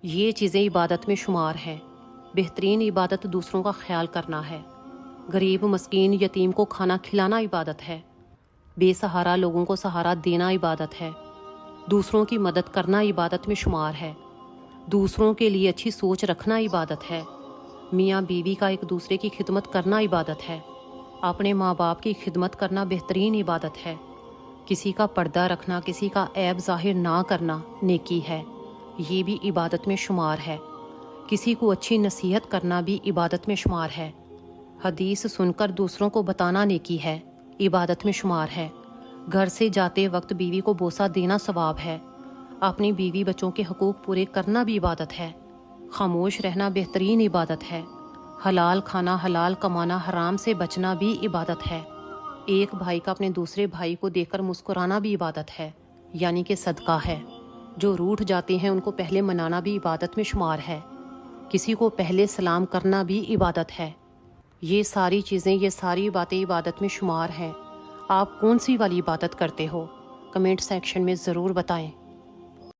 یہ چیزیں عبادت میں شمار ہیں۔ بہترین عبادت دوسروں کا خیال کرنا ہے۔ غریب مسکین یتیم کو کھانا کھلانا عبادت ہے۔ بے سہارا لوگوں کو سہارا دینا عبادت ہے۔ دوسروں کی مدد کرنا عبادت میں شمار ہے۔ دوسروں کے لیے اچھی سوچ رکھنا عبادت ہے۔ میاں بیوی کا ایک دوسرے کی خدمت کرنا عبادت ہے۔ اپنے ماں باپ کی خدمت کرنا بہترین عبادت ہے۔ کسی کا پردہ رکھنا، کسی کا عیب ظاہر نہ کرنا نیکی ہے، یہ بھی عبادت میں شمار ہے۔ کسی کو اچھی نصیحت کرنا بھی عبادت میں شمار ہے۔ حدیث سن کر دوسروں کو بتانا نیکی ہے، عبادت میں شمار ہے۔ گھر سے جاتے وقت بیوی کو بوسہ دینا ثواب ہے۔ اپنی بیوی بچوں کے حقوق پورے کرنا بھی عبادت ہے۔ خاموش رہنا بہترین عبادت ہے۔ حلال کھانا، حلال کمانا، حرام سے بچنا بھی عبادت ہے۔ ایک بھائی کا اپنے دوسرے بھائی کو دیکھ کر مسکرانا بھی عبادت ہے، یعنی کہ صدقہ ہے۔ جو روٹھ جاتے ہیں ان کو پہلے منانا بھی عبادت میں شمار ہے۔ کسی کو پہلے سلام کرنا بھی عبادت ہے۔ یہ ساری چیزیں، یہ ساری باتیں عبادت میں شمار ہیں۔ آپ کون سی والی عبادت کرتے ہو؟ کمنٹ سیکشن میں ضرور بتائیں۔